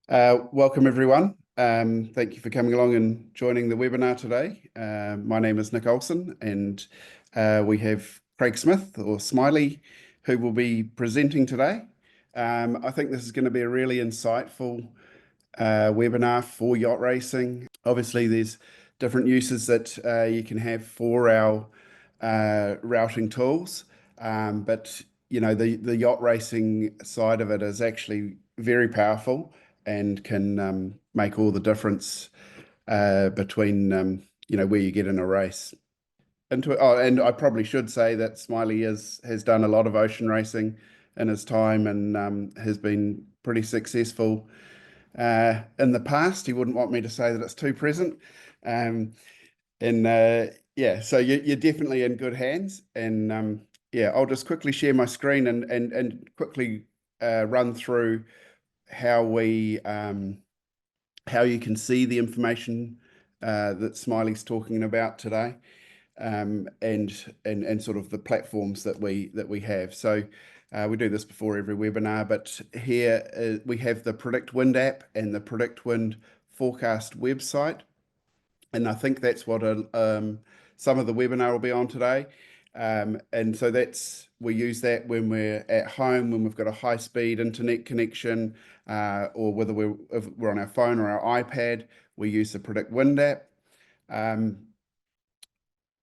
Welcome everyone. Thank you for coming along and joining the webinar today. My name is Nick Olson and we have Craig Smith or Smiley who will be presenting today. I think this is going to be a really insightful webinar for yacht racing. Obviously there's different uses that you can have for our routing tools, but you know the yacht racing side of it is actually very powerful and can make all the difference between where you get in a race. And I probably should say that Smiley has done a lot of ocean racing in his time and has been pretty successful in the past. He wouldn't want me to say that it's too present. Yeah, so you're definitely in good hands. And yeah, I'll just quickly share my screen and quickly run through how you can see the information that Smiley's talking about today, and sort of the platforms that we have. So we do this before every webinar, but here we have the PredictWind app and the PredictWind forecast website, and I think that's what some of the webinar will be on today. And so we use that when we're at home, when we've got a high-speed internet connection, or whether if we're on our phone or our iPad, we use the PredictWind app.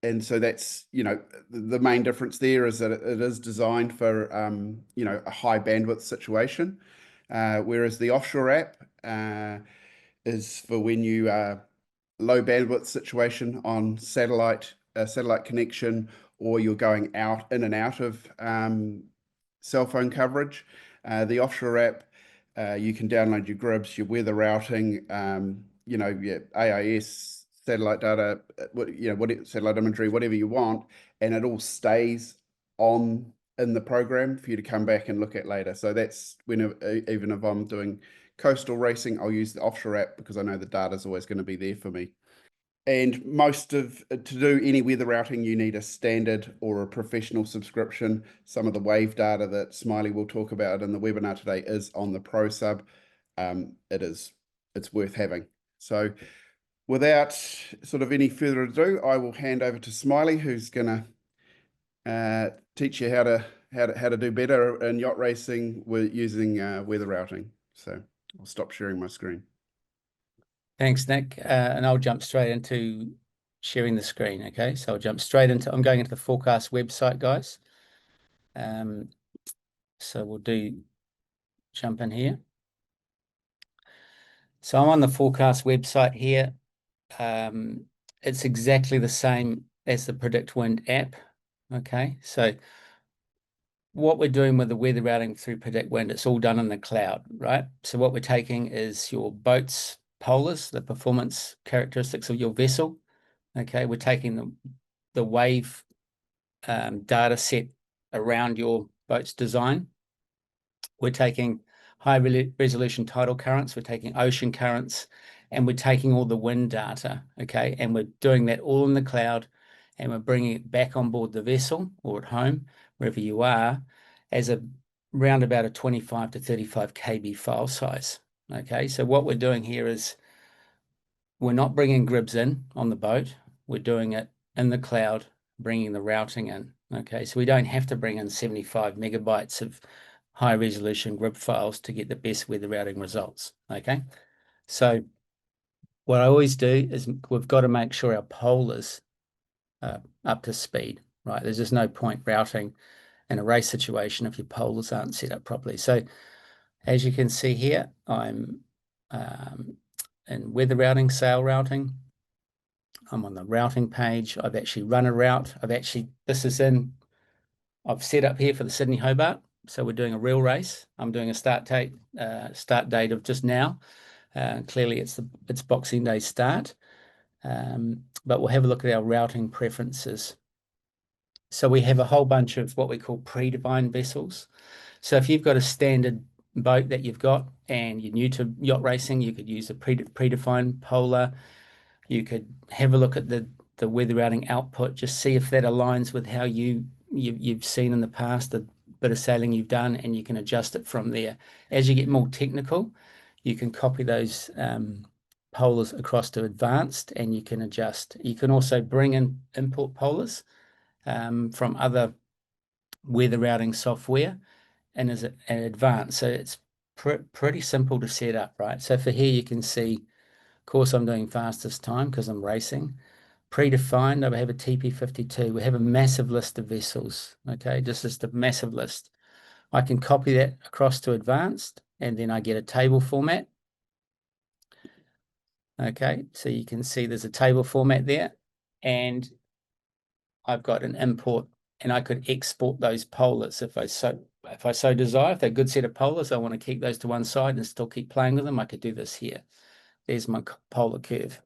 And so that's, the main difference there is that it is designed for, a high bandwidth situation, whereas the Offshore app is for when you low bandwidth situation on satellite connection, or you're going in and out of cell phone coverage. The Offshore app, you can download your grids, your weather routing, your AIS, satellite data, satellite imagery, whatever you want, and it all stays in the program for you to come back and look at later. So that's even if I'm doing coastal racing, I'll use the Offshore app because I know the data is always going to be there for me. And to do any weather routing, you need a standard or a professional subscription. Some of the wave data that Smiley will talk about in the webinar today is on the Pro sub. It's worth having. So without sort of any further ado, I will hand over to Smiley, who's going to teach you how to do better in yacht racing with using weather routing. So I'll stop sharing my screen. Thanks, Nick. And I'll jump straight into sharing the screen. Okay, so I'm going into the forecast website, guys. So we'll jump in here. So I'm on the forecast website here. It's exactly the same as the PredictWind app. Okay, so what we're doing with the weather routing through PredictWind, it's all done in the cloud, right? So what we're taking is your boat's polars, the performance characteristics of your vessel. Okay, we're taking the wave data set around your boat's design. We're taking high resolution tidal currents, we're taking ocean currents, and we're taking all the wind data, okay? And we're doing that all in the cloud, and we're bringing it back on board the vessel or at home, wherever you are, as around about a 25 to 35 KB file size, okay? So what we're doing here is we're not bringing grids in on the boat. We're doing it in the cloud, bringing the routing in, okay? So we don't have to bring in 75 megabytes of high resolution grid files to get the best weather routing results, okay? So what I always do is we've got to make sure our polars are up to speed, right? There's just no point routing in a race situation if your polars aren't set up properly. So as you can see here, I'm in weather routing, sail routing. I'm on the routing page. I've actually run a route. I've set up here for the Sydney Hobart. So we're doing a real race. I'm doing a start date of just now. Clearly it's Boxing Day start. But we'll have a look at our routing preferences. So we have a whole bunch of what we call predefined vessels. So if you've got a standard boat that you've got and you're new to yacht racing, you could use a predefined polar. You could have a look at the weather routing output, just see if that aligns with how you've seen in the past, the bit of sailing you've done, and you can adjust it from there. As you get more technical, you can copy those polars across to advanced, and you can adjust. You can also bring in import polars from other weather routing software and as an advanced. So it's pretty simple to set up, right? So for here, you can see, of course, I'm doing fastest time because I'm racing. Predefined, I have a TP52. We have a massive list of vessels, okay? Just a massive list. I can copy that across to advanced, and then I get a table format. Okay, so you can see there's a table format there, and I've got an import, and I could export those polars if I so desire. If they're a good set of polars, I want to keep those to one side and still keep playing with them, I could do this here. There's my polar curve.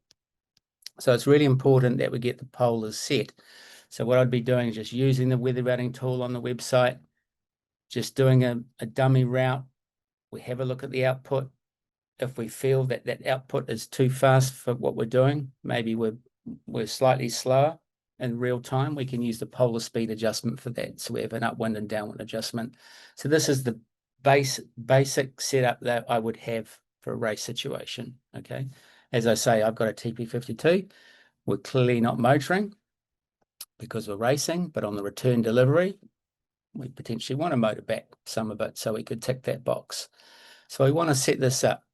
So it's really important that we get the polars set. So what I'd be doing is just using the weather routing tool on the website, just doing a dummy route. We have a look at the output. If we feel that that output is too fast for what we're doing, maybe we're slightly slower in real time, we can use the polar speed adjustment for that. So we have an upwind and downwind adjustment. So this is the basic setup that I would have for a race situation, okay? As I say, I've got a TP52. We're clearly not motoring because we're racing, but on the return delivery, we potentially want to motor back some of it, so we could tick that box. So we want to set this up.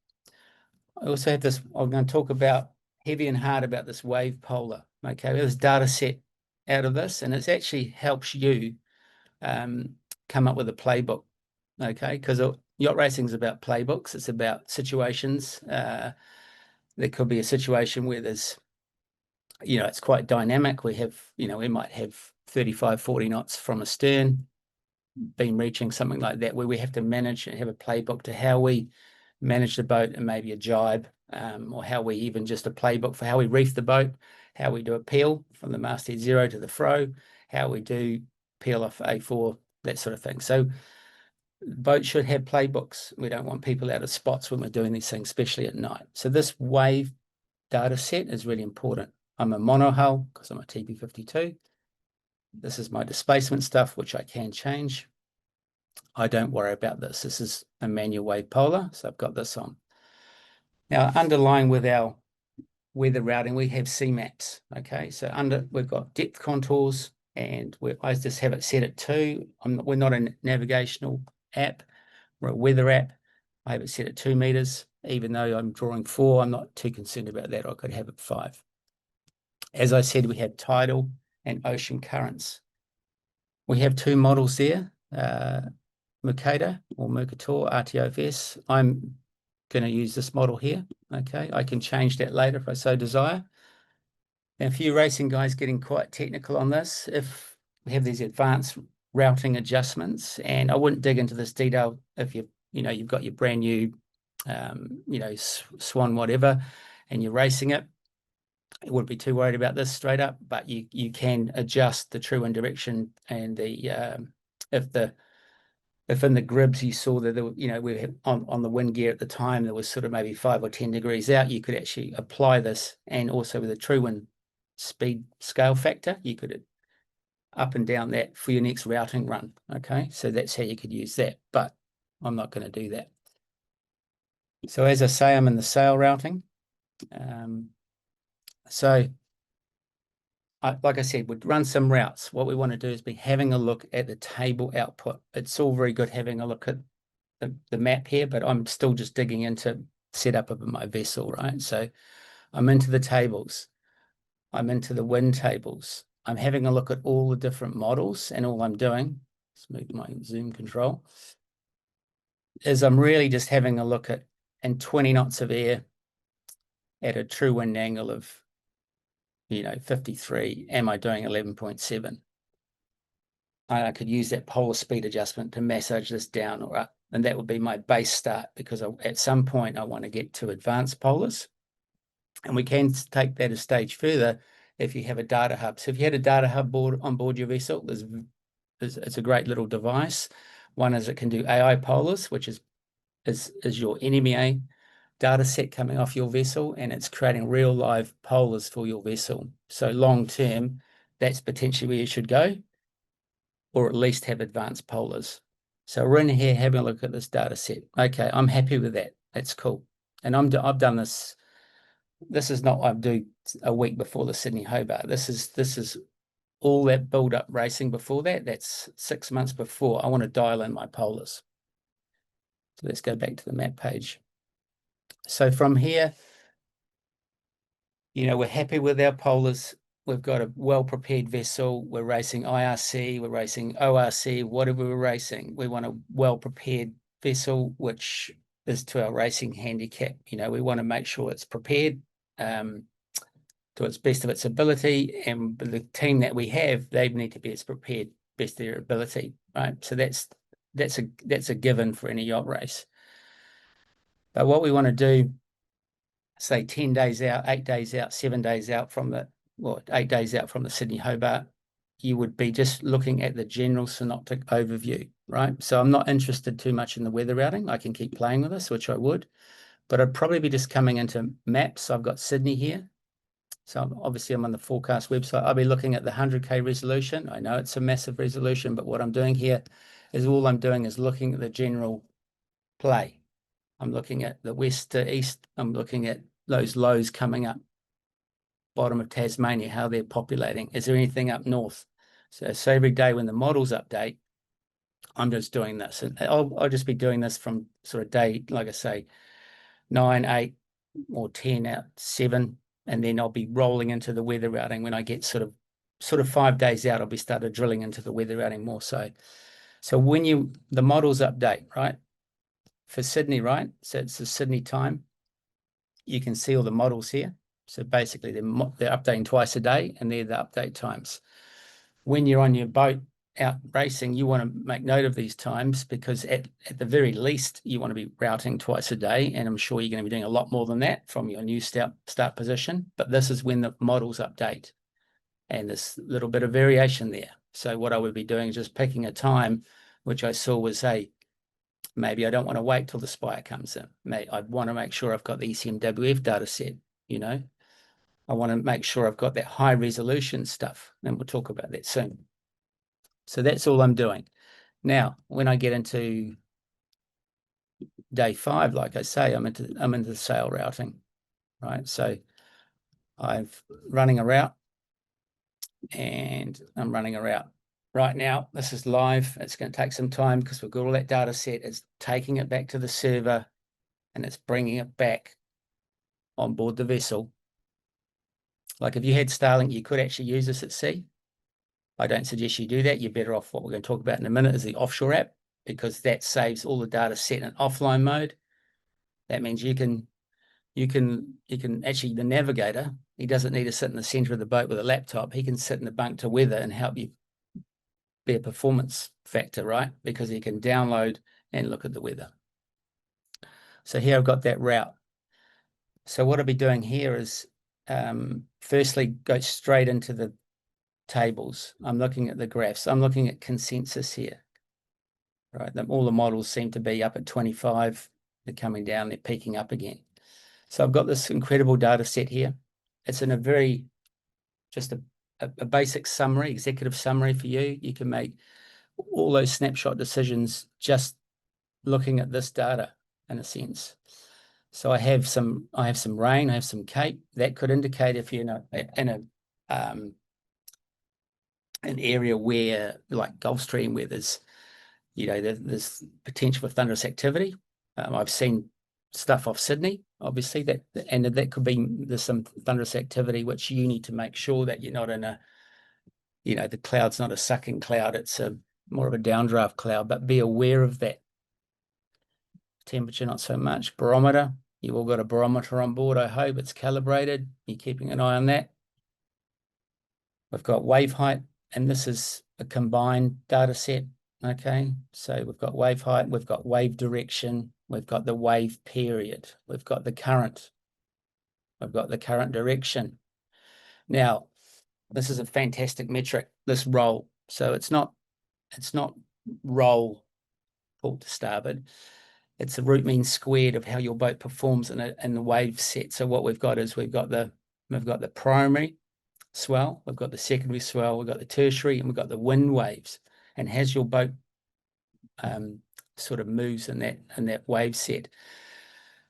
I also have this, I'm going to talk about heavy and hard about this wave polar. Okay, we have this data set out of this, and it actually helps you come up with a playbook. Okay, because yacht racing is about playbooks. It's about situations. There could be a situation where there's, it's quite dynamic. We have, we might have 35, 40 knots from astern, been reaching something like that, where we have to manage and have a playbook to how we manage the boat, and maybe a jibe, or how we even just a playbook for how we reef the boat, how we do a peel from the masthead zero to the fro, how we do peel off A4, that sort of thing. So boats should have playbooks. We don't want people out of spots when we're doing these things, especially at night. So this wave data set is really important. I'm a monohull because I'm a TP52. This is my displacement stuff, which I can change. I don't worry about this. This is a manual wave polar, so I've got this on. Now, underlying with our weather routing, we have CMAPs, okay? So we've got depth contours, and I just have it set at 2. We're not a navigational app, we're a weather app. I have it set at 2 meters. Even though I'm drawing 4, I'm not too concerned about that. I could have it 5. As I said, we have tidal and ocean currents. We have 2 models there, Mercator or Mercator RTOFS. I'm going to use this model here. Okay, I can change that later if I so desire. And a few racing guys getting quite technical on this. If we have these advanced routing adjustments, and I wouldn't dig into this detail if you've got your brand new, Swan whatever, and you're racing it. I wouldn't be too worried about this straight up, but you can adjust the true wind direction, and the if in the gribs you saw that there, we had on the wind gear at the time, there was sort of maybe 5 or 10 degrees out, you could actually apply this, and also with a true wind speed scale factor, you could up and down that for your next routing run. Okay, so that's how you could use that, but I'm not going to do that. So as I say, I'm in the sail routing. So like I said, we'd run some routes. What we want to do is be having a look at the table output. It's all very good having a look at the map here, but I'm still just digging into setup of my vessel, right? So I'm into the tables. I'm into the wind tables. I'm having a look at all the different models, and all I'm doing, let's move my zoom control, is I'm really just having a look at, in 20 knots of air at a true wind angle of 53, am I doing 11.7? I could use that polar speed adjustment to massage this down or up, and that would be my base start, because at some point I want to get to advanced polars, and we can take that a stage further if you have a data hub. So if you had a data hub on board your vessel, it's a great little device. One is it can do AI polars, which is your NMEA data set coming off your vessel, and it's creating real live polars for your vessel. So long term, that's potentially where you should go, or at least have advanced polars. So we're in here having a look at this data set. Okay, I'm happy with that. That's cool. And I've done this. This is not what I do a week before the Sydney Hobart. This is all that build-up racing before that. That's 6 months before. I want to dial in my polars. So let's go back to the map page. So from here, we're happy with our polars. We've got a well-prepared vessel. We're racing IRC, we're racing ORC, whatever we're racing. We want a well-prepared vessel, which is to our racing handicap. We want to make sure it's prepared to its best of its ability, and the team that we have, they need to be as prepared best of their ability, right? So that's a given for any yacht race. But what we want to do, say 10 days out, 8 days out, 7 days out from 8 days out from the Sydney Hobart, you would be just looking at the general synoptic overview, right? So I'm not interested too much in the weather routing. I can keep playing with this, which I would, but I'd probably be just coming into maps. I've got Sydney here. So obviously I'm on the forecast website. I'll be looking at the 100K resolution. I know it's a massive resolution, but what I'm doing here is looking at the general play. I'm looking at the west to east. I'm looking at those lows coming up, bottom of Tasmania, how they're populating. Is there anything up north? So every day when the models update, I'm just doing this. And I'll just be doing this from sort of day, like I say, 9, 8, or 10 out, 7. And then I'll be rolling into the weather routing when I get sort of 5 days out. I'll be started drilling into the weather routing more so. So when the models update, right, for Sydney, right? So it's the Sydney time. You can see all the models here. So basically they're updating twice a day, and they're the update times. When you're on your boat out racing, you want to make note of these times, because at the very least, you want to be routing twice a day. And I'm sure you're going to be doing a lot more than that from your new start position. But this is when the models update. And there's a little bit of variation there. So what I would be doing is just picking a time, which I saw was, hey, maybe I don't want to wait till the Spire comes in. I'd want to make sure I've got the ECMWF data set, I want to make sure I've got that high resolution stuff, and we'll talk about that soon. So that's all I'm doing. Now, when I get into day 5, like I say, I'm into the sail routing, right? So I'm running a route, and I'm running a route. Right now, this is live. It's going to take some time because we've got all that data set. It's taking it back to the server, and it's bringing it back on board the vessel. Like if you had Starlink, you could actually use this at sea. I don't suggest you do that. You're better off, what we're going to talk about in a minute, is the Offshore App, because that saves all the data set in offline mode. That means you can actually, the navigator, he doesn't need to sit in the center of the boat with a laptop. He can sit in the bunk to weather and help you be a performance factor, right? Because he can download and look at the weather. So here I've got that route. So what I'll be doing here is, firstly, go straight into the tables. I'm looking at the graphs. I'm looking at consensus here, right? All the models seem to be up at 25. They're coming down, they're peaking up again. So I've got this incredible data set here. It's in just a basic summary, executive summary for you. You can make all those snapshot decisions just looking at this data, in a sense. So I have some rain, I have some cape. That could indicate if you're in an area where, like Gulfstream, where there's potential for thunderous activity. I've seen stuff off Sydney, obviously, that could be, there's some thunderous activity, which you need to make sure that you're not in the cloud's not a sucking cloud, it's more of a downdraft cloud, but be aware of that. Temperature, not so much. Barometer, you've all got a barometer on board, I hope. It's calibrated. You're keeping an eye on that. We've got wave height, and this is a combined data set, okay? So we've got wave height, we've got wave direction, we've got the wave period, we've got the current, we've got the current direction. Now, this is a fantastic metric, this roll. So it's not roll port to starboard. It's the root mean squared of how your boat performs in the wave set. So what we've got is we've got the primary swell, we've got the secondary swell, we've got the tertiary, and we've got the wind waves. And as your boat sort of moves in that wave set,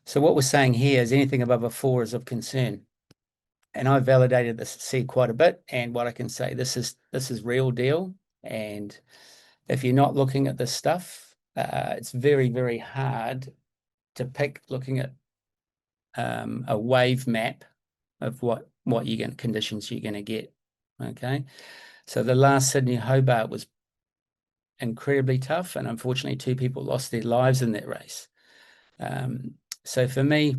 So what we're saying here is anything above a 4 is of concern. And I validated this seed quite a bit. And what I can say, this is real deal. And if you're not looking at this stuff, it's very, very hard to pick looking at a wave map of what you're going conditions you're going to get. Okay. So the last Sydney Hobart was incredibly tough, and unfortunately 2 people lost their lives in that race. So for me,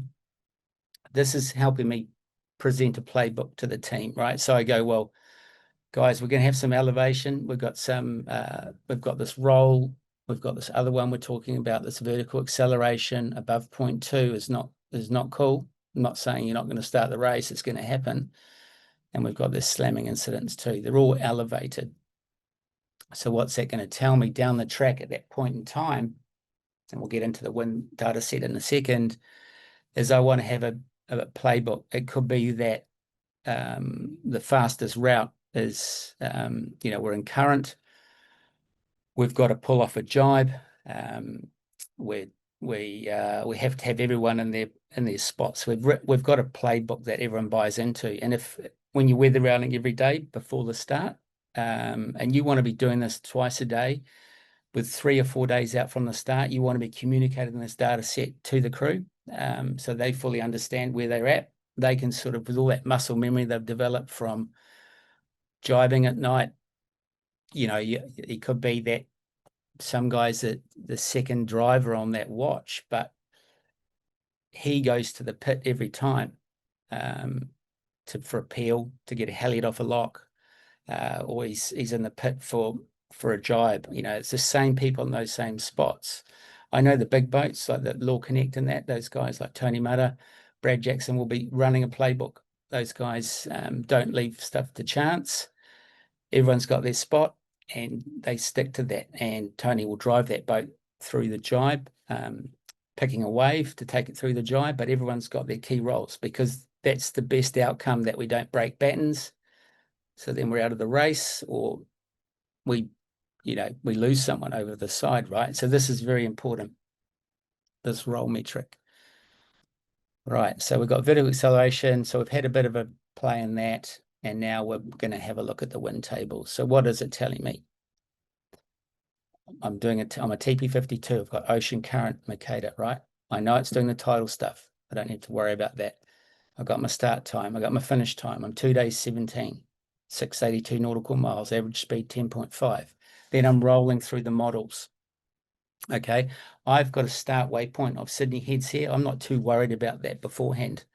this is helping me present a playbook to the team, right? So I go, well, guys, we're going to have some elevation. We've got this roll. We've got this other one we're talking about, this vertical acceleration above 0.2 is not cool. I'm not saying you're not going to start the race. It's going to happen. And we've got this slamming incidents too. They're all elevated. So what's that going to tell me down the track at that point in time? And we'll get into the wind data set in a second, is I want to have a playbook. It could be that the fastest route is, we're in current. We've got to pull off a jibe. We have to have everyone in their spots. We've got a playbook that everyone buys into. And when you're weather routing every day before the start, and you want to be doing this twice a day, with 3 or 4 days out from the start, you want to be communicating this data set to the crew, so they fully understand where they're at. They can sort of, with all that muscle memory they've developed from jibing at night, it could be that some guys that the second driver on that watch, but he goes to the pit every time for a peel, to get a halyard off a lock, or he's in the pit for a jibe. It's the same people in those same spots. I know the big boats like the Law Connect and those guys like Tony Mutter, Brad Jackson will be running a playbook. Those guys don't leave stuff to chance. Everyone's got their spot and they stick to that. And Tony will drive that boat through the jibe, picking a wave to take it through the jibe, but everyone's got their key roles, because that's the best outcome, that we don't break battens. So then we're out of the race, or we lose someone over the side, right? So this is very important, this roll metric. Right, so we've got vertical acceleration. So we've had a bit of a play in that, and now we're going to have a look at the wind table. So what is it telling me? I'm doing it on a TP52. I've got ocean current Mercator, right? I know it's doing the tidal stuff. I don't need to worry about that. I've got my start time. I got my finish time. I'm 2 days 17, 682 nautical miles, average speed 10.5. Then I'm rolling through the models. Okay, I've got a start waypoint of Sydney Heads here. I'm not too worried about that beforehand,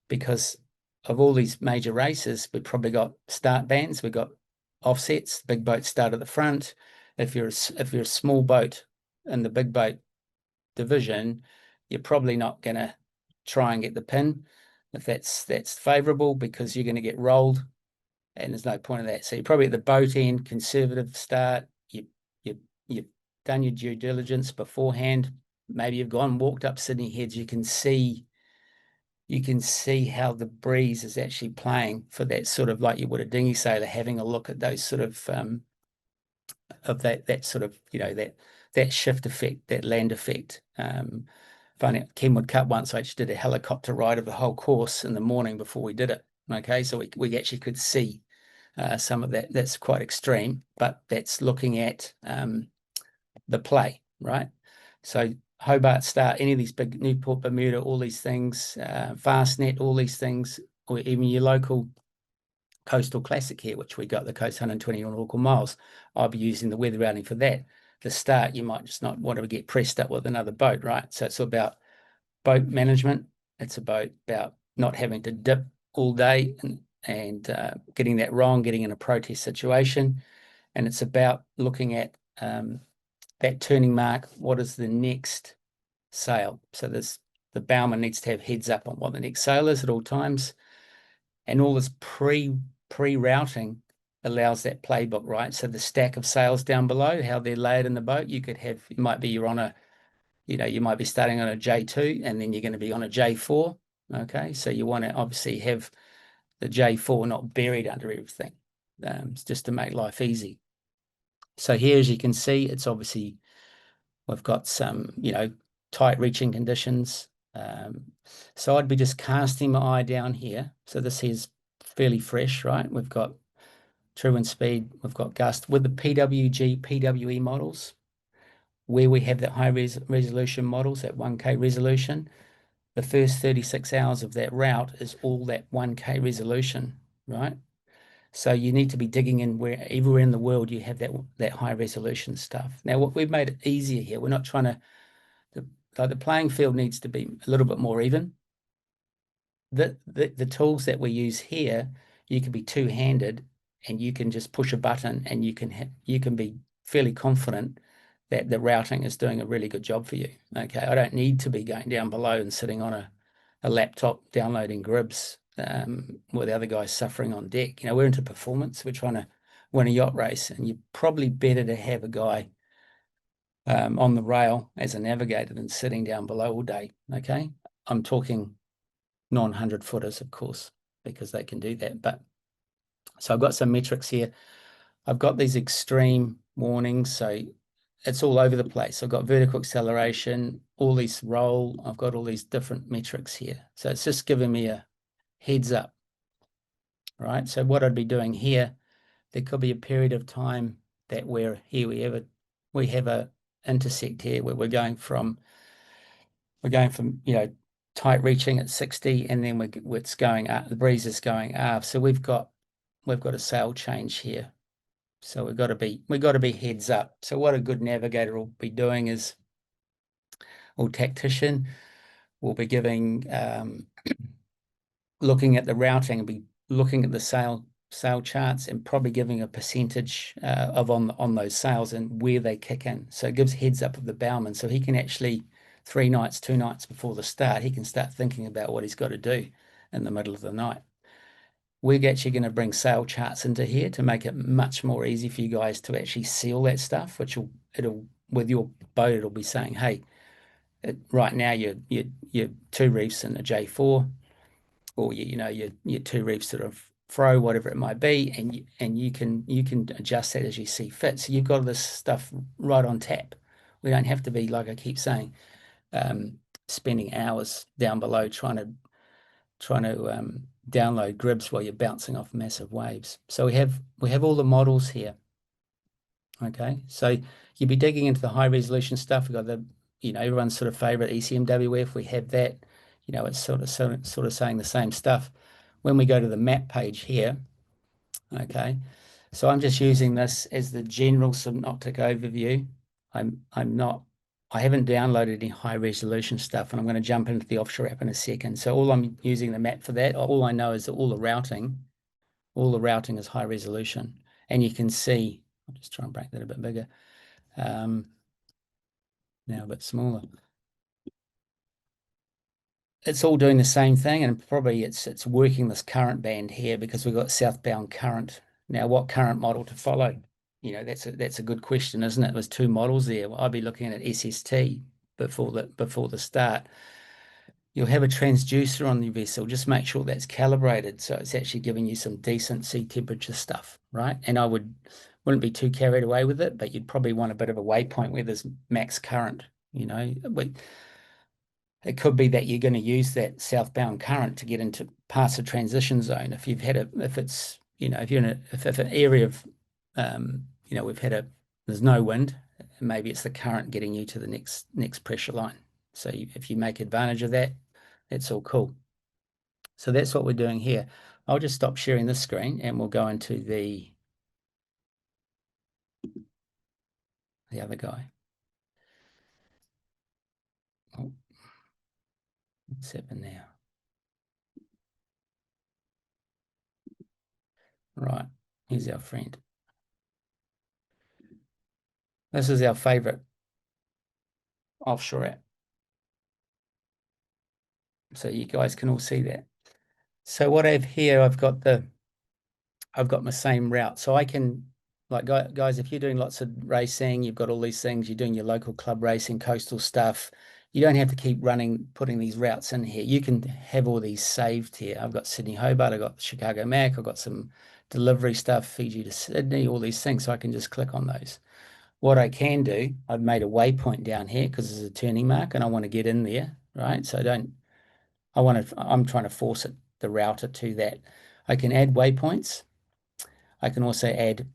because of all these major races, we've probably got start bands, we've got offsets. Big boats start at the front. If you're a small boat in the big boat division, you're probably not going to try and get the pin if that's favorable, because you're going to get rolled, and there's no point of that. So you're probably at the boat end, conservative start. You've done your due diligence beforehand. Maybe you've gone and walked up Sydney Heads. You can see how the breeze is actually playing for that, sort of like you would a dinghy sailor, having a look at those sort of that sort of, that shift effect, that land effect. Funny, at Kenwood Cup once, I actually did a helicopter ride of the whole course in the morning before we did it. Okay, so we actually could see some of that. That's quite extreme, but that's looking at the play, right? So Hobart Start, any of these big, Newport, Bermuda, all these things, Fastnet, all these things, or even your local Coastal Classic here, which we got the coast 120 nautical miles. I'll be using the weather routing for that. The start, you might just not want to get pressed up with another boat, right? So it's about boat management. It's about not having to dip all day and getting that wrong, getting in a protest situation. And it's about looking at that turning mark. What is the next sail? So the bowman needs to have heads up on what the next sail is at all times. And all this pre-routing allows that playbook, right? So the stack of sails down below, how they're layered in the boat, you might be starting on a J2 and then you're going to be on a J4. Okay, so you want to obviously have the J4 not buried under everything, just to make life easy. So here, as you can see, it's obviously, we've got some, tight reaching conditions. So I'd be just casting my eye down here. So this is fairly fresh, right? We've got true wind speed, we've got gust with the PWG, PWE models, where we have that high resolution models at 1K resolution. The first 36 hours of that route is all that 1K resolution, right? So you need to be digging in where everywhere in the world you have that high resolution stuff. Now, what we've made it easier here, we're not trying to, the playing field needs to be a little bit more even. The tools that we use here, you can be two-handed and you can just push a button and you can be fairly confident that the routing is doing a really good job for you. Okay, I don't need to be going down below and sitting on a laptop downloading gribs with the other guys suffering on deck. You know, we're into performance. We're trying to win a yacht race, and you're probably better to have a guy on the rail as a navigator than sitting down below all day. Okay, I'm talking non-100 footers, of course, because they can do that. But so I've got some metrics here. I've got these extreme warnings, so it's all over the place. I've got vertical acceleration, all these roll. I've got all these different metrics here. So it's just giving me a heads up, right? So what I'd be doing here, there could be a period of time that we're here, we have a intersect here where we're going from, you know, tight reaching at 60, and then it's going up, the breeze is going up. So we've got a sail change here. So we've got to be heads up. So what a good navigator will be doing is, or tactician, will be giving, looking at the routing and be looking at the sail charts and probably giving a percentage of on those sails and where they kick in. So it gives heads up of the bowman. So he can actually 2 nights before the start, he can start thinking about what he's got to do in the middle of the night. We're actually going to bring sail charts into here to make it much more easy for you guys to actually see all that stuff, which it'll with your boat, it'll be saying, hey, right now you're 2 reefs in a J4, or your 2 reefs sort of fro, whatever it might be, and you can adjust that as you see fit. So you've got this stuff right on tap. We don't have to be, like I keep saying, spending hours down below trying to download gribs while you're bouncing off massive waves. So we have all the models here. Okay, so you'd be digging into the high resolution stuff. We've got the, everyone's sort of favorite ECMWF. We have that. It's sort of saying the same stuff. When we go to the map page here, okay, so I'm just using this as the general synoptic overview. I haven't downloaded any high resolution stuff, and I'm going to jump into the Offshore app in a second. So all I'm using the map for that, all I know is that all the routing is high resolution. And you can see, I'll just try and break that a bit bigger. Now a bit smaller. It's all doing the same thing, and probably it's working this current band here because we've got southbound current. Now, what current model to follow? That's a good question, isn't it? There's 2 models there. Well, I'd be looking at SST before the start. You'll have a transducer on the vessel. Just make sure that's calibrated so it's actually giving you some decent sea temperature stuff, right? And I wouldn't be too carried away with it, but you'd probably want a bit of a waypoint where there's max current. It could be that you're going to use that southbound current to get into past the transition zone. If it's if you're in an area of there's no wind, maybe it's the current getting you to the next pressure line. So if you make advantage of that, that's all cool. So that's what we're doing here. I'll just stop sharing this screen and we'll go into the other guy. Oh, what's happened now? Right, here's our friend. This is our favorite offshore app. So you guys can all see that. So what I have here, I've got my same route. So I can, like, guys, if you're doing lots of racing, you've got all these things, you're doing your local club racing, coastal stuff, you don't have to keep putting these routes in here. You can have all these saved here. I've got Sydney Hobart, I've got Chicago Mac, I've got some delivery stuff, Fiji to Sydney, all these things. So I can just click on those. What I can do, I've made a waypoint down here because there's a turning mark and I want to get in there, right? So I'm trying to force the router to that. I can add waypoints. I can also add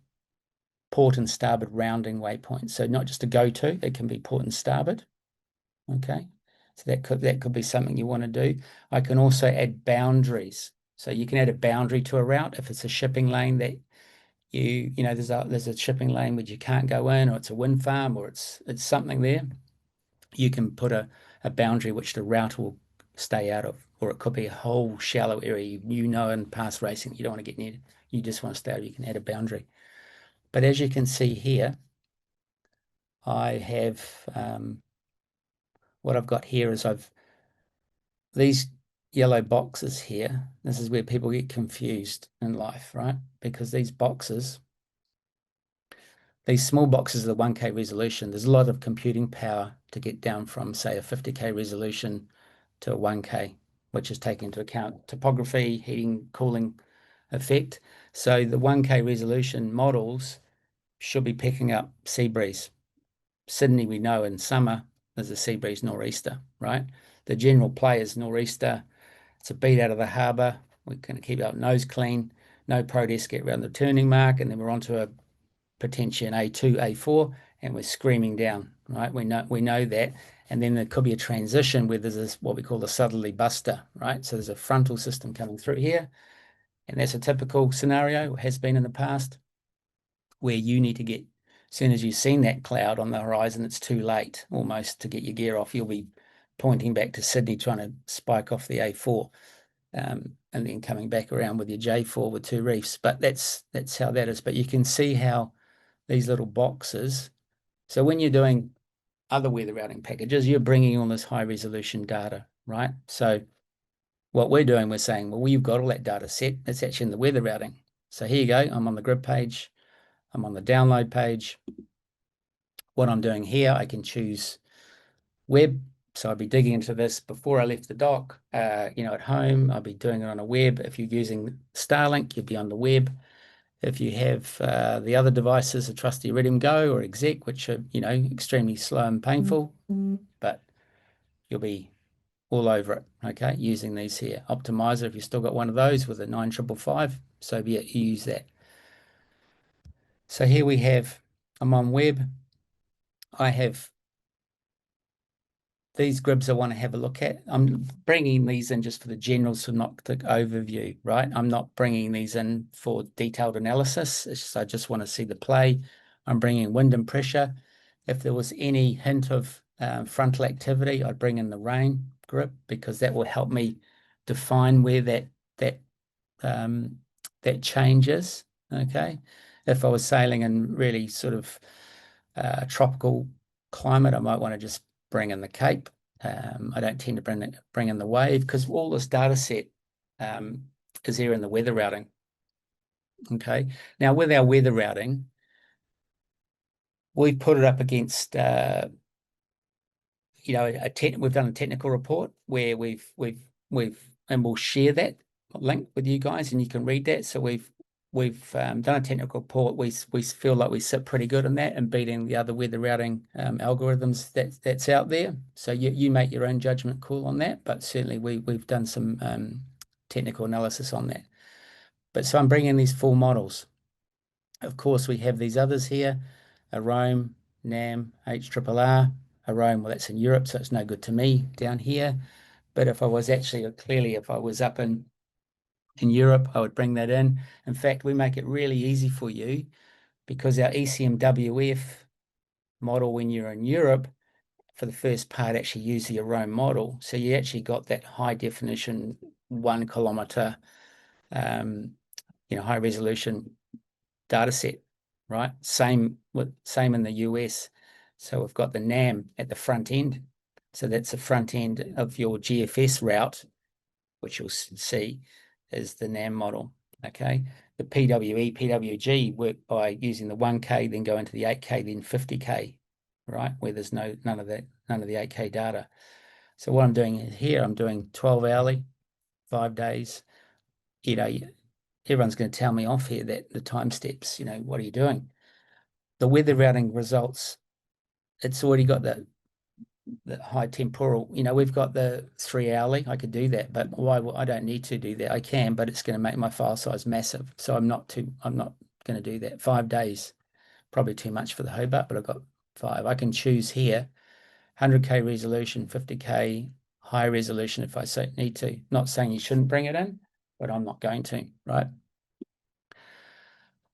port and starboard rounding waypoints. So not just a go-to, it can be port and starboard. Okay. So that could be something you want to do. I can also add boundaries. So you can add a boundary to a route if it's a shipping lane that you know there's a shipping lane which you can't go in, or it's a wind farm, or it's something there. You can put a boundary which the router will stay out of, or it could be a whole shallow area you know in past racing you don't want to get near. You just want to stay out. You can add a boundary. But as you can see here, I have what I've got here is these yellow boxes here. This is where people get confused in life, right? Because these small boxes are the 1K resolution. There's a lot of computing power to get down from, say, a 50K resolution to a 1K, which is taking into account topography, heating, cooling effect. So the 1K resolution models should be picking up sea breeze. Sydney, we know in summer, there's a sea breeze nor'easter, right? The general play is nor'easter. It's a beat out of the harbour. We're going to keep our nose clean. No protest, get around the turning mark, and then we're onto a potentially an A2, A4, and we're screaming down, right? We know that. And then there could be a transition where there's this, what we call the southerly buster, right? So there's a frontal system coming through here, and that's a typical scenario, has been in the past, where you need to get, as soon as you've seen that cloud on the horizon, it's too late almost to get your gear off. You'll be pointing back to Sydney trying to spike off the A4, and then coming back around with your J4 with 2 reefs. But that's how that is. But you can see how these little boxes. So when you're doing other weather routing packages, you're bringing on this high resolution data, right? So what we're doing, we're saying, well, you've got all that data set. It's actually in the weather routing. So here you go. I'm on the grid page. I'm on the download page. What I'm doing here, I can choose web. So I'd be digging into this before I left the dock. At home, I'll be doing it on a web. If you're using Starlink, you'd be on the web. If you have the other devices, a trusty Iridium Go or Exec, which are, extremely slow and painful, but you'll be all over it, okay, using these here. Optimizer, if you've still got one of those with a 9555, so be it, you use that. So here we have, I'm on web. I have these grids I want to have a look at. I'm bringing these in just for the general synoptic overview, right? I'm not bringing these in for detailed analysis. I just want to see the play. I'm bringing wind and pressure. If there was any hint of frontal activity, I'd bring in the rain grid, because that will help me define where that change is, okay? If I was sailing in really sort of tropical climate, I might want to just bring in the Cape. I don't tend to bring in the wave, because all this data set is here in the weather routing. Okay. Now with our weather routing, we've put it up against we've done a technical report where we've and we'll share that link with you guys, and you can read that. So we've done a technical report. We feel like we sit pretty good in that and beating the other weather routing algorithms that's out there. So you make your own judgment call on that, but certainly we've done some technical analysis on that. But so I'm bringing these 4 models. Of course, we have these others here: Rome, NAM, HRRR. Rome, well, that's in Europe, so it's no good to me down here. But if I was if I was up in Europe, I would bring that in. In fact, we make it really easy for you, because our ECMWF model, when you're in Europe, for the first part, actually use your Rome model. So you actually got that high definition 1 kilometer, high resolution data set, right? Same in the US. So we've got the NAM at the front end. So that's the front end of your GFS route, which you'll see is the NAM model, okay? The PWE, PWG work by using the 1K, then go into the 8K, then 50K, right? Where there's none of the 8K data. So what I'm doing here, I'm doing 12 hourly, 5 days. Everyone's going to tell me off here that the time steps, what are you doing? The weather routing results, it's already got the high temporal, we've got the 3 hourly. I could do that, but I don't need to do that. I can, but it's going to make my file size massive. So I'm not going to do that. 5 days, probably too much for the Hobart, but I've got 5. I can choose here, 100K resolution, 50K high resolution if I need to. Not saying you shouldn't bring it in, but I'm not going to, right?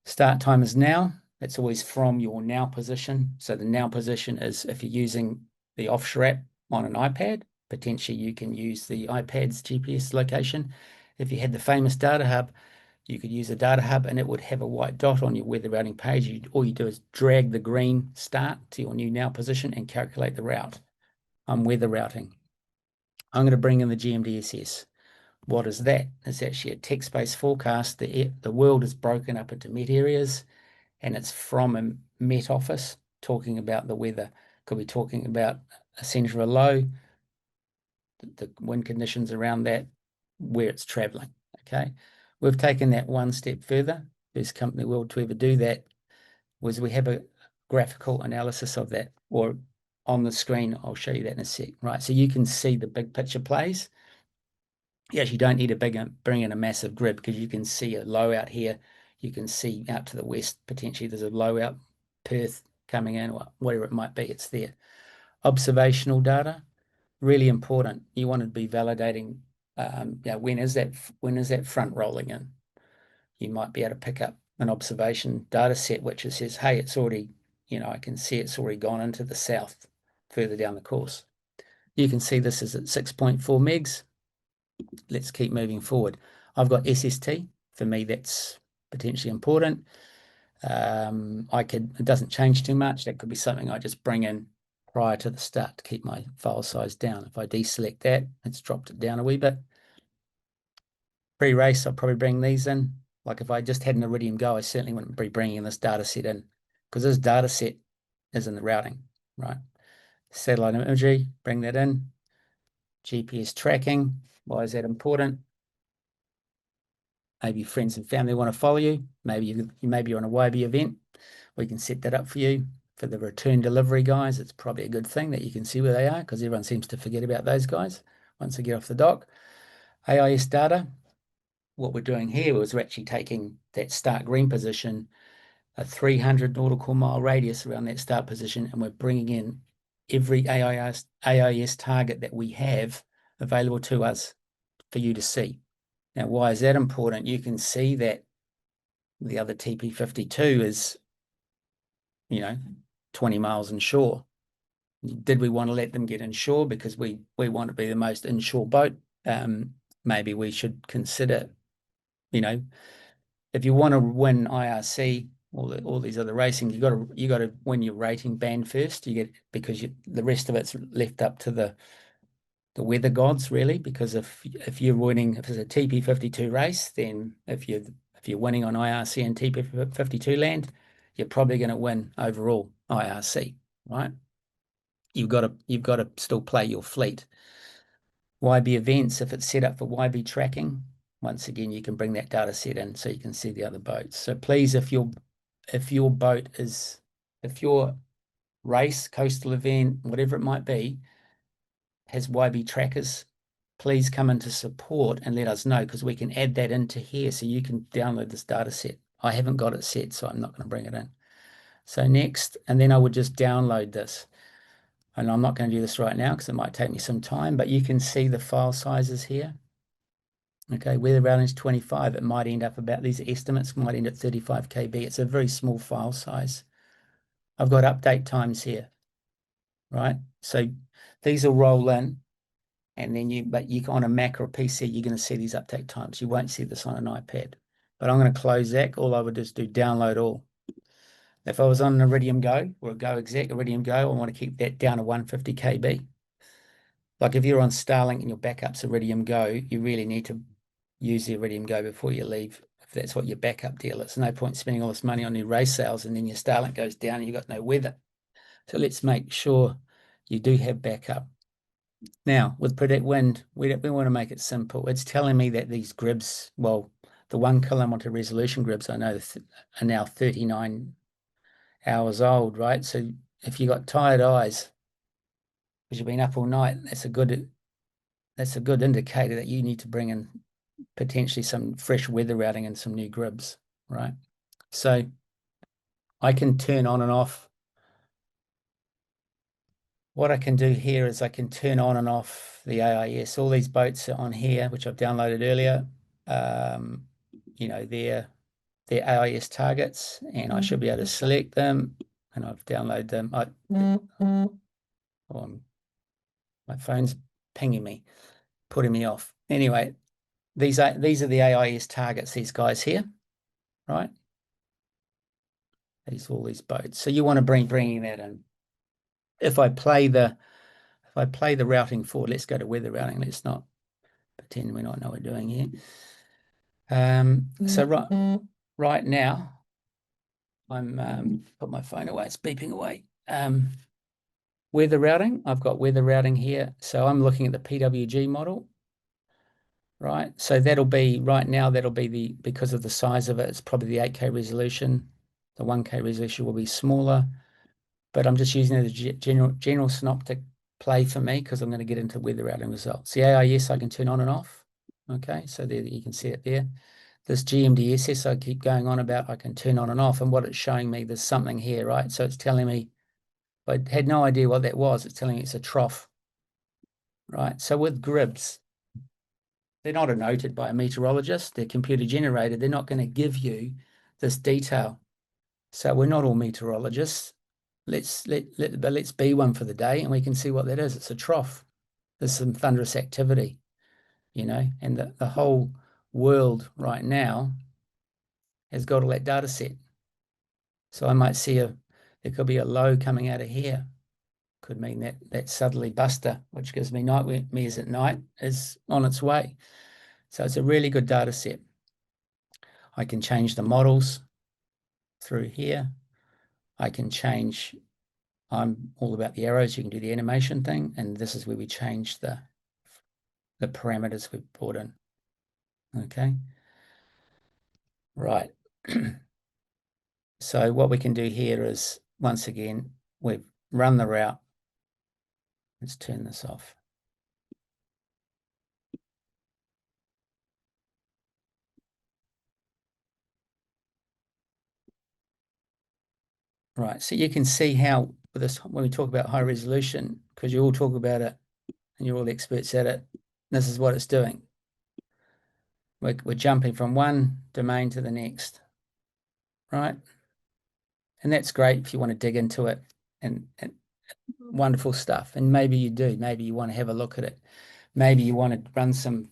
Start time is now. It's always from your now position. So the now position is if you're using the Offshore app on an iPad, potentially you can use the iPad's GPS location. If you had the famous DataHub, you could use a DataHub and it would have a white dot on your weather routing page. All you do is drag the green start to your new now position and calculate the route. I'm weather routing. I'm going to bring in the GMDSS. What is that? It's actually a text-based forecast. The world is broken up into Met areas, and it's from a Met office talking about the weather. Could be talking about a centre of low, the wind conditions around that, where it's traveling. Okay, we've taken that one step further. First company in the world to ever do that was we have a graphical analysis of that, or on the screen. I'll show you that in a sec. Right, so you can see the big picture plays. You actually don't need bring in a massive grid because you can see a low out here. You can see out to the west, potentially there's a low out, Perth coming in, or whatever it might be, it's there. Observational data, really important. You want to be validating, when is that front rolling in? You might be able to pick up an observation data set which says, hey, it's already, I can see it's already gone into the south further down the course. You can see this is at 6.4 megs. Let's keep moving forward. I've got SST. For me, that's potentially important. It doesn't change too much. That could be something I just bring in prior to the start to keep my file size down. If I deselect that, it's dropped it down a wee bit. Pre-race, I'll probably bring these in. Like if I just had an Iridium Go, I certainly wouldn't be bringing this data set in because this data set is in the routing, right? Satellite imagery, bring that in. GPS tracking, why is that important? Maybe friends and family want to follow you. Maybe you're on a YB event. We can set that up for you. For the return delivery guys, it's probably a good thing that you can see where they are because everyone seems to forget about those guys once they get off the dock. AIS data. What we're doing here is we're actually taking that start green position, a 300 nautical mile radius around that start position, and we're bringing in every AIS target that we have available to us for you to see. Now, why is that important? You can see that the other TP52 is, 20 miles inshore. Did we want to let them get inshore because we want to be the most inshore boat? Maybe we should consider, if you want to win IRC, all these other racing, you got to win your rating band first. Because the rest of it's left up to the weather gods, really. Because if it's a TP52 race, then if you're winning on IRC and TP52 land, you're probably going to win overall IRC, right? You've got to still play your fleet. YB events, if it's set up for YB tracking, once again, you can bring that data set in so you can see the other boats. So please, if your race, coastal event, whatever it might be, has YB trackers, please come into support and let us know because we can add that into here so you can download this data set. I haven't got it set, so I'm not going to bring it in. So next, and then I would just download this. And I'm not going to do this right now because it might take me some time, but you can see the file sizes here. Okay, weather routing is 25. It might end up about, these estimates might end at 35 KB. It's a very small file size. I've got update times here, right? So these will roll in and then but you on a Mac or a PC, you're going to see these update times. You won't see this on an iPad. But I'm going to close that. All I would do is do download all. If I was on an Iridium Go or a Go Exec Iridium Go, I want to keep that down to 150 KB. Like if you're on Starlink and your backup's Iridium Go, you really need to use the Iridium Go before you leave. If that's what your backup deal is, it's no point spending all this money on your race sales and then your Starlink goes down and you've got no weather. So let's make sure you do have backup. Now, with PredictWind, we want to make it simple. It's telling me that these grids, well, the 1 kilometer resolution grids I know are now 39 hours old, right? So if you got tired eyes, because you've been up all night. That's a good indicator that you need to bring in potentially some fresh weather routing and some new grids, right? So I can turn on and off. What I can do here is I can turn on and off the AIS. All these boats are on here, which I've downloaded earlier. You know, they're AIS targets, and I should be able to select them, and I've downloaded them. My phone's pinging me, putting me off. Anyway, these are the AIS targets, these guys here, right? All these boats. So you want to bringing that in. If I play the routing forward, let's go to weather routing. Let's not pretend we don't know what we're doing here. So right now, I'm put my phone away. It's beeping away. Weather routing. I've got weather routing here. So I'm looking at the PWG model, right? So that'll be right now. That'll be because of the size of it. It's probably the 8K resolution. The 1K resolution will be smaller, but I'm just using it as a general synoptic play for me because I'm going to get into weather routing results. The AIS I can turn on and off. Okay, so there you can see it there. This GMDSS I keep going on about, I can turn on and off, and what it's showing me, there's something here, right? So it's telling me, I had no idea what that was. It's telling me it's a trough, right? So with GRIBs, they're not noted by a meteorologist. They're computer generated. They're not going to give you this detail. So we're not all meteorologists. Let's be one for the day, and we can see what that is. It's a trough. There's some thunderous activity, you know, and the whole world right now has got all that data set. So I might see there could be a low coming out of here. Could mean that southerly buster, which gives me nightmares at night, is on its way. So it's a really good data set. I can change the models through here. I can change, I'm all about the arrows. You can do the animation thing, and this is where we change the parameters we've brought in. Okay. Right. So what we can do here is, once again, we've run the route. Let's turn this off. Right, so you can see how with this, when we talk about high resolution, because you all talk about it and you're all experts at it, this is what it's doing. We're jumping from one domain to the next, right? And that's great if you want to dig into it, and wonderful stuff. And maybe you do. Maybe you want to have a look at it. Maybe you want to run some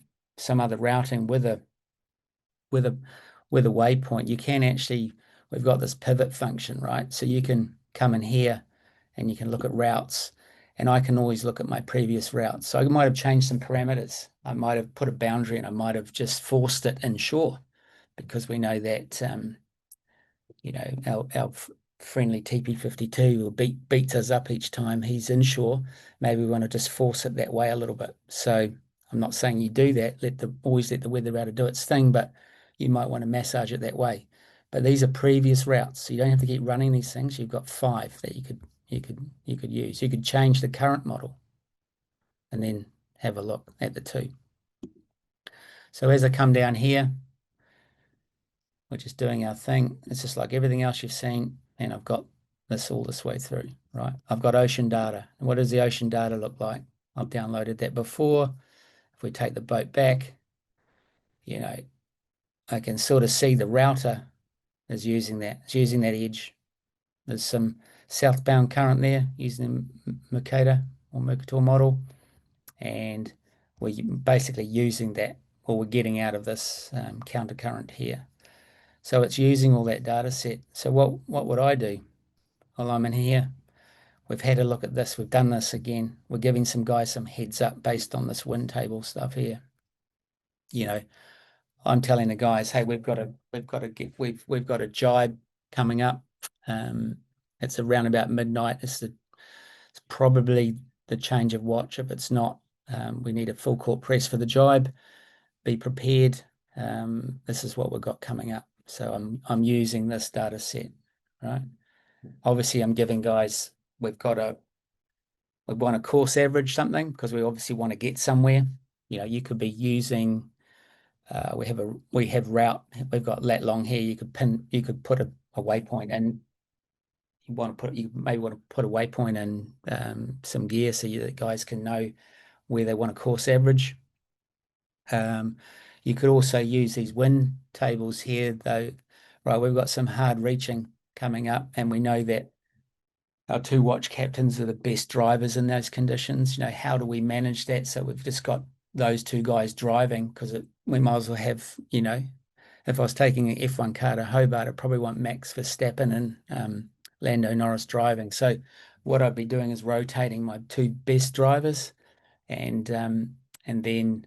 other routing with a waypoint. You can actually, we've got this pivot function, right? So you can come in here and you can look at routes, and I can always look at my previous routes. So I might have changed some parameters. I might have put a boundary, and I might have just forced it inshore, because we know that, you know, our friendly TP52 will beats us up each time he's inshore. Maybe we want to just force it that way a little bit. So I'm not saying you do that. Always let the weather router do its thing, but you might want to massage it that way. But these are previous routes, so you don't have to keep running these things. You've got 5 that you could use. You could change the current model and then have a look at the 2. So as I come down here, we're just doing our thing. It's just like everything else you've seen, and I've got this all this way through, right? I've got ocean data. And what does the ocean data look like? I've downloaded that before. If we take the boat back, you know, I can sort of see the router is using that. It's using that edge. There's some southbound current there using the Mercator model, and we're basically using that, or we're getting out of this counter current here. So it's using all that data set. So what would I do? Well, I'm in here. We've had a look at this. We've done this again. We're giving some guys some heads up based on this wind table stuff here. You know, I'm telling the guys, hey, we've got a jibe coming up. It's around about midnight. It's probably the change of watch. If it's not, we need a full court press for the jibe. Be prepared. This is what we've got coming up. So I'm using this data set, right? Obviously, I'm giving guys, we've got a we want to course average something because we obviously want to get somewhere. You could be using we have route. We've got lat long here. You could put a waypoint in. You may want to put a waypoint in some gear so the guys can know where they want to course average. You could also use these wind tables here, though. Right, we've got some hard reaching coming up, and we know that our two watch captains are the best drivers in those conditions. How do we manage that? So we've just got those two guys driving because we might as well have, if I was taking an F1 car to Hobart, I'd probably want Max Verstappen and Lando Norris driving. So what I'd be doing is rotating my two best drivers and then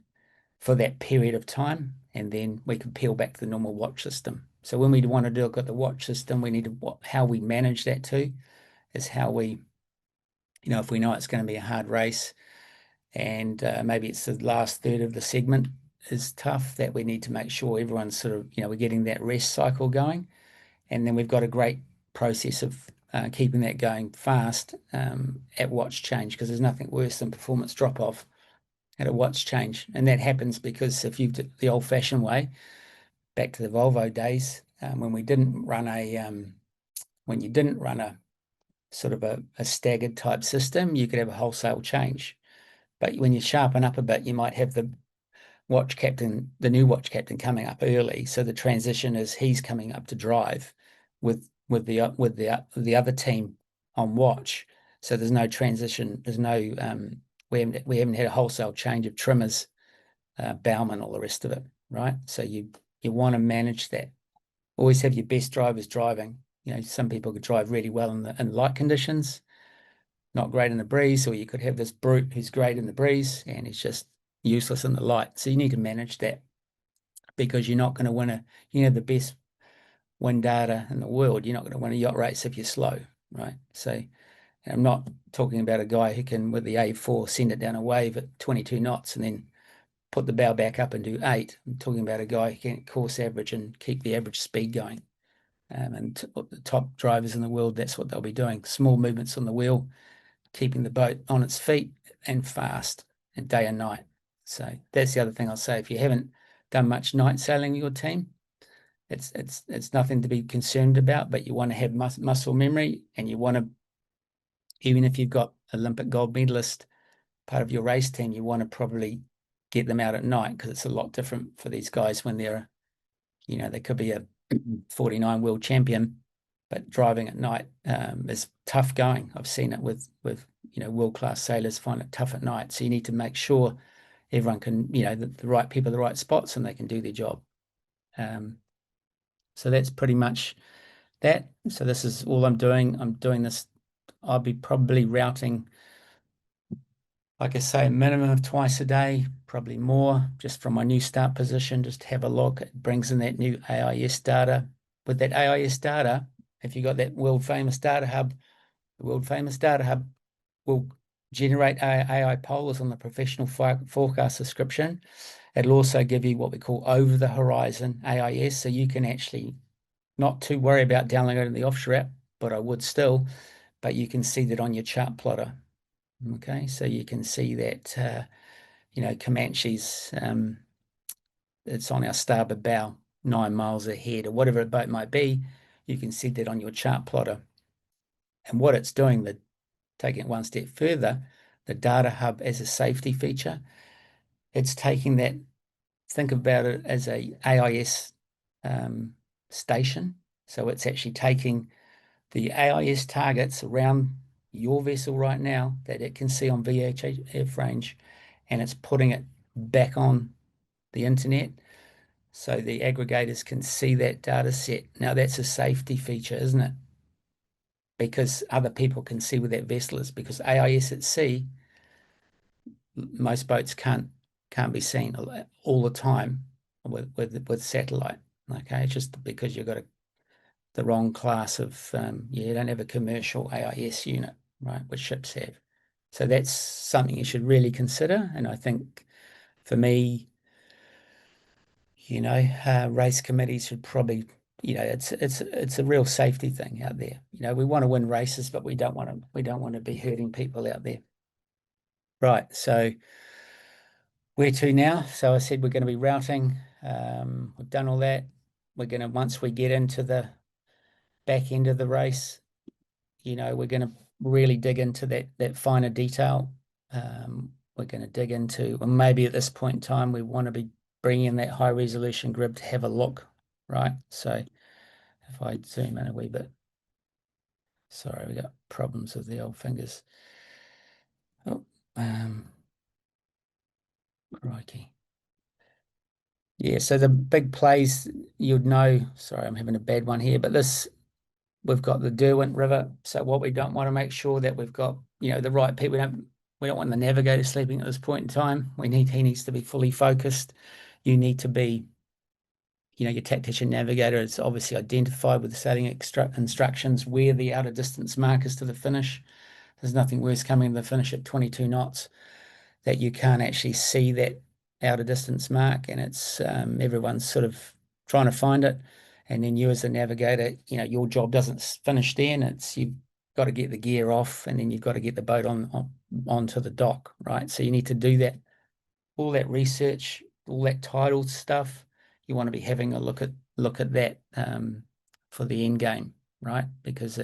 for that period of time, and then we can peel back to the normal watch system. So when we want to look at the watch system, we need to how we manage that too is how we, if we know it's going to be a hard race and maybe it's the last third of the segment is tough, that we need to make sure everyone's sort of, we're getting that rest cycle going. And then we've got a great process of keeping that going fast at watch change, because there's nothing worse than performance drop off at a watch change. And that happens because if you did the old fashioned way, back to the Volvo days, when you didn't run a sort of a staggered type system, you could have a wholesale change. But when you sharpen up a bit, you might have the new watch captain coming up early. So the transition is he's coming up to drive with the other team on watch. So there's no transition. There's no we haven't had a wholesale change of trimmers, bowmen, all the rest of it, right? So you want to manage that. Always have your best drivers driving. Some people could drive really well in light conditions, not great in the breeze, or you could have this brute who's great in the breeze and he's just useless in the light. So you need to manage that, because you're not going to win the best wind data in the world. You're not going to win a yacht race if you're slow, right? So I'm not talking about a guy who can, with the A4, send it down a wave at 22 knots and then put the bow back up and do 8. I'm talking about a guy who can course average and keep the average speed going. And the top drivers in the world, that's what they'll be doing. Small movements on the wheel, keeping the boat on its feet and fast, and day and night. So that's the other thing I'll say. If you haven't done much night sailing in your team, it's nothing to be concerned about, but you want to have muscle memory, and you want to, even if you've got Olympic gold medalist part of your race team, you want to probably get them out at night, because it's a lot different for these guys when they're, they could be a 49 world champion, but driving at night is tough going. I've seen it with world-class sailors find it tough at night. So you need to make sure everyone can, the right people, the right spots, and they can do their job. So that's pretty much that. So this is all I'm doing. I'm doing this. I'll be probably routing, like I say, a minimum of twice a day, probably more, just from my new start position, just have a look. It brings in that new AIS data. With that AIS data, if you got that world famous DataHub, the world famous DataHub will generate AI polls on the professional forecast subscription. It'll also give you what we call over the horizon AIS, so you can actually not too worry about downloading the Offshore App, but I would still, but you can see that on your chart plotter. Okay, so you can see that, Comanche's, it's on our starboard bow, 9 miles ahead, or whatever a boat might be. You can see that on your chart plotter. And what it's doing, taking it one step further, the DataHub as a safety feature, it's taking that, think about it as a AIS station. So it's actually taking the AIS targets around your vessel right now that it can see on VHF range, and it's putting it back on the internet so the aggregators can see that data set. Now that's a safety feature, isn't it? Because other people can see where that vessel is, because AIS at sea, most boats can't be seen all the time with satellite. Okay, it's just because you've got the wrong class of you don't have a commercial AIS unit, right, which ships have. So that's something you should really consider. And I think for me, race committees should probably, it's a real safety thing out there. We want to win races, but we don't want to be hurting people out there. Right, so where to now? So I said we're going to be routing. We've done all that. We're going to, once we get into the back end of the race, we're going to really dig into that finer detail. We're going to dig into, and maybe at this point in time, we want to be bringing in that high resolution grid to have a look, right? So if I zoom in a wee bit, sorry, we got problems with the old fingers. Oh, crikey. Yeah, so the big plays you'd know, sorry, I'm having a bad one here, but we've got the Derwent River. So what we don't want to make sure that we've got, the right people. We don't want the navigator sleeping at this point in time. He needs to be fully focused. You need to be, your tactician navigator is obviously identified with the sailing instructions where the outer distance mark is to the finish. There's nothing worse coming to the finish at 22 knots that you can't actually see that outer distance mark, and it's everyone's sort of trying to find it. And then you as the navigator, your job doesn't finish there, and it's you've got to get the gear off, and then you've got to get the boat onto the dock, right? So you need to do that, all that research, all that tidal stuff. You want to be having a look at that for the end game, right? Because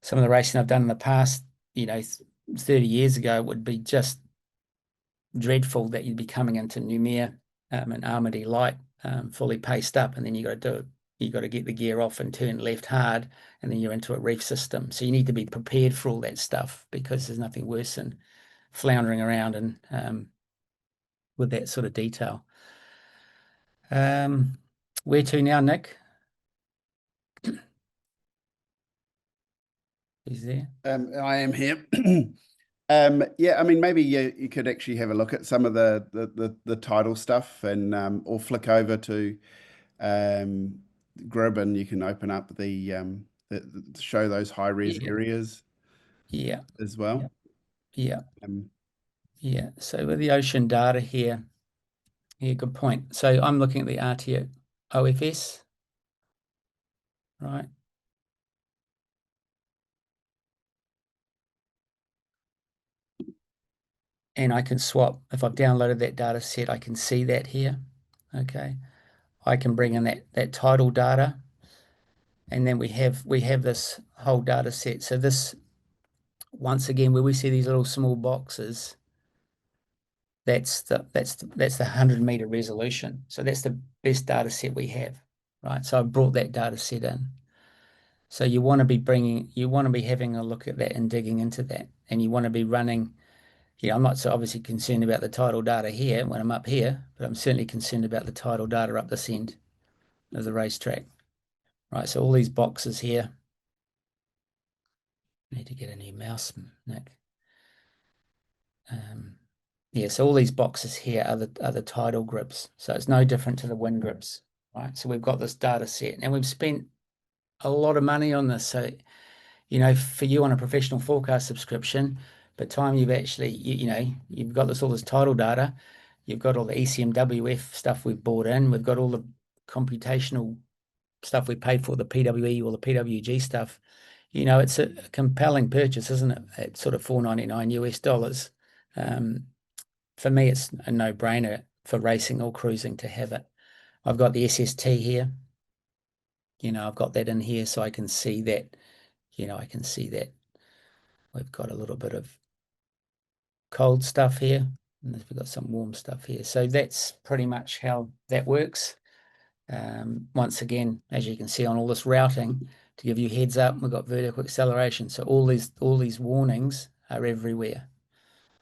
some of the racing I've done in the past, 30 years ago, would be just dreadful that you'd be coming into Noumea and Armady Light fully paced up, and then you got to do it. You got to get the gear off and turn left hard, and then you're into a reef system. So you need to be prepared for all that stuff, because there's nothing worse than floundering around and with that sort of detail. Where to now, Nick? He's there. I am here. Yeah, I mean, maybe you could actually have a look at some of the title stuff, and or flick over to Grib, and you can open up show those high res Yeah, areas yeah, as well. yeah, Um, yeah. So with the ocean data here, yeah, good point. So I'm looking at the RTO OFS, right? And I can swap. If I've downloaded that data set, I can see that here. Okay. I can bring in that tidal data, and then we have this whole data set. So this, once again, where we see these little small boxes, that's the 100-meter resolution. So that's the best data set we have, right? So I brought that data set in. So you want to be having a look at that and digging into that, and you want to be running. I'm not so obviously concerned about the tidal data here when I'm up here, but I'm certainly concerned about the tidal data up this end of the racetrack. Right, so all these boxes here. Need to get a new mouse, Nick. Yeah, so all these boxes here are the tidal grips. So it's no different to the wind grips, right? So we've got this data set, and we've spent a lot of money on this. So, for you on a professional forecast subscription, by the time you've actually, you've got all this tidal data, you've got all the ECMWF stuff we've bought in, we've got all the computational stuff we paid for, the PWE or the PWG stuff. It's a compelling purchase, isn't it? At sort of $4.99 US. For me, it's a no-brainer for racing or cruising to have it. I've got the SST here. I've got that in here, so I can see that. I can see that we've got a little bit of cold stuff here, and we've got some warm stuff here. So that's pretty much how that works. Once again, as you can see on all this routing, to give you heads up, we've got vertical acceleration. So all these warnings are everywhere,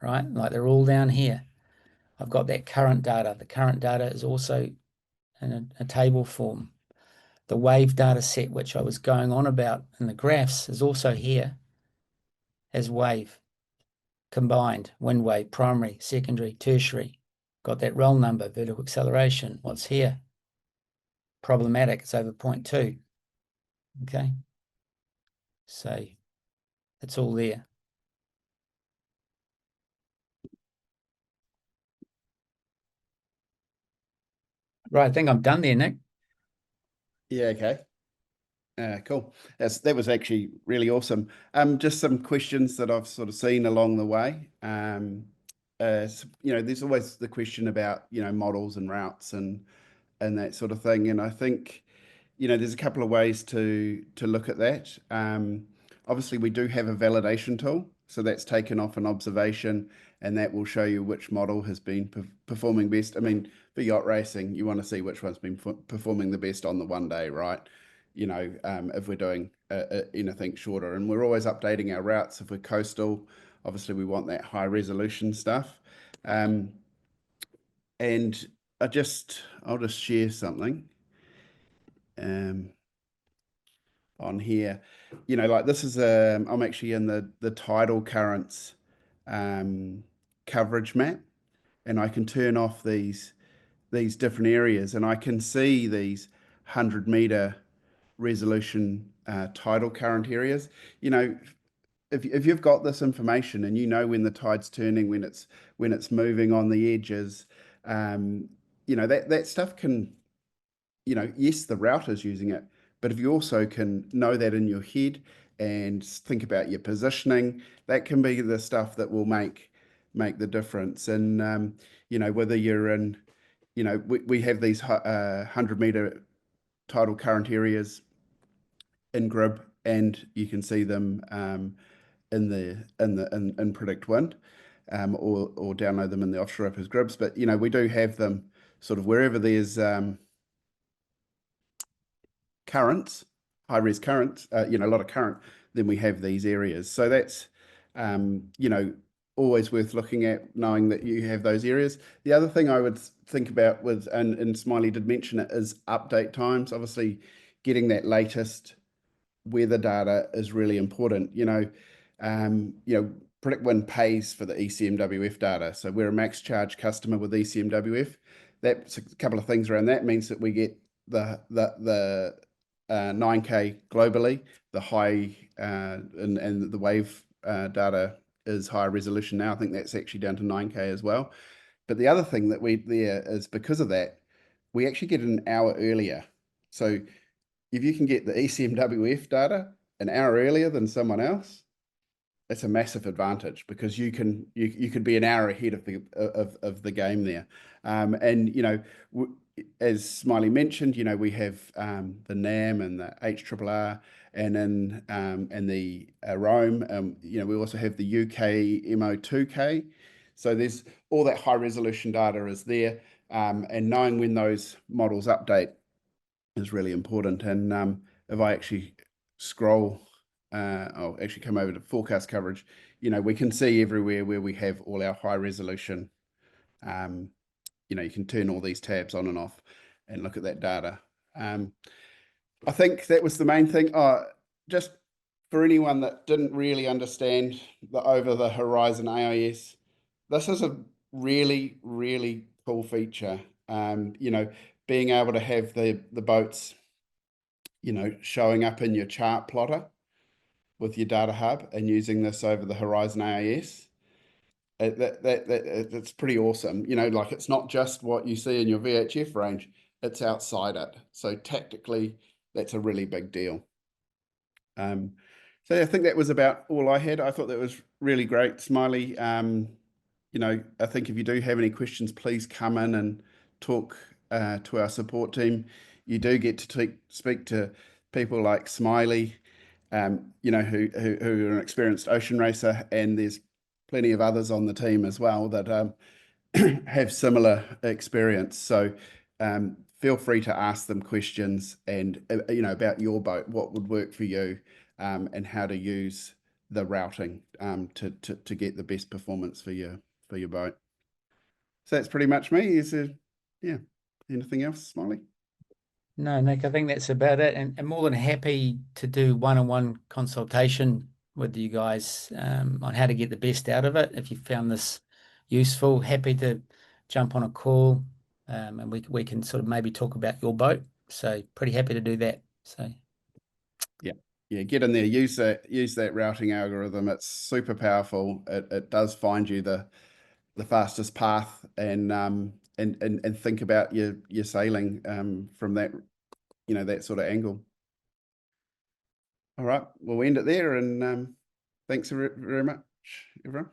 right? Like they're all down here. I've got that current data. The current data is also in a table form. The wave data set, which I was going on about in the graphs, is also here as wave, combined, wind wave, primary, secondary, tertiary. Got that roll number, vertical acceleration. What's here? Problematic, it's over 0.2. Okay. So it's all there. Right, I think I'm done there, Nick. yeah, okay. Cool. That was actually really awesome. Just some questions that I've sort of seen along the way. There's always the question about, models and routes and that sort of thing. And I think, there's a couple of ways to look at that. Obviously, we do have a validation tool, so that's taken off an observation, and that will show you which model has been performing best. I mean, for yacht racing, you want to see which one's been performing the best on the one day, right? If we're doing anything shorter, and we're always updating our routes. If we're coastal, obviously we want that high resolution stuff. And I'll just share something on here. Like this is I'm actually in the tidal currents coverage map, and I can turn off these different areas, and I can see these 100-meter resolution tidal current areas. If you've got this information and when the tide's turning, when it's moving on the edges, that stuff can, yes, the router's using it, but if you also can know that in your head and think about your positioning, that can be the stuff that will make the difference. And whether you're in, we have these 100-meter tidal current areas in Grib, and you can see them in PredictWind, or download them in the Offshore App as Gribs. But we do have them sort of wherever there's currents, high res currents, a lot of current, then we have these areas. So that's always worth looking at, knowing that you have those areas. The other thing I would think about with, and Smiley did mention it, is update times. Obviously, getting that latest weather data is really important. PredictWind pays for the ECMWF data, so we're a max charge customer with ECMWF. That's a couple of things around that. Means that we get the 9K globally, the high and the wave data is higher resolution now. I think that's actually down to 9K as well. But the other thing that there is, because of that, we actually get it an hour earlier. So if you can get the ECMWF data an hour earlier than someone else, it's a massive advantage, because you could be an hour ahead of the game there. And as Smiley mentioned, we have the NAM and the HRRR, and then and the Rome. We also have the UK MO2K. So there's all that high resolution data is there, and knowing when those models update is really important. And if I actually scroll, I'll actually come over to forecast coverage. We can see everywhere where we have all our high resolution. You can turn all these tabs on and off and look at that data. I think that was the main thing. Just for anyone that didn't really understand the over the horizon AIS, this is a really, really cool feature. Being able to have the boats, showing up in your chart plotter with your DataHub, and using this over the horizon AIS, that's pretty awesome. Like, it's not just what you see in your VHF range, it's outside it. So tactically, that's a really big deal. So I think that was about all I had. I thought that was really great, Smiley. I think if you do have any questions, please come in and talk to our support team. You do get to speak to people like Smiley, who are an experienced ocean racer, and there's plenty of others on the team as well that have similar experience. So feel free to ask them questions, and about your boat, what would work for you, and how to use the routing to get the best performance for your boat. So that's pretty much me. Is there, anything else, Smiley? No, Nick, I think that's about it. And more than happy to do one-on-one consultation with you guys on how to get the best out of it. If you found this useful, happy to jump on a call, and we can sort of maybe talk about your boat. So pretty happy to do that. So yeah, get in there, use that routing algorithm. It's super powerful. It does find you the fastest path, and think about your sailing from that that sort of angle. All right, we'll end it there, and thanks very much, everyone.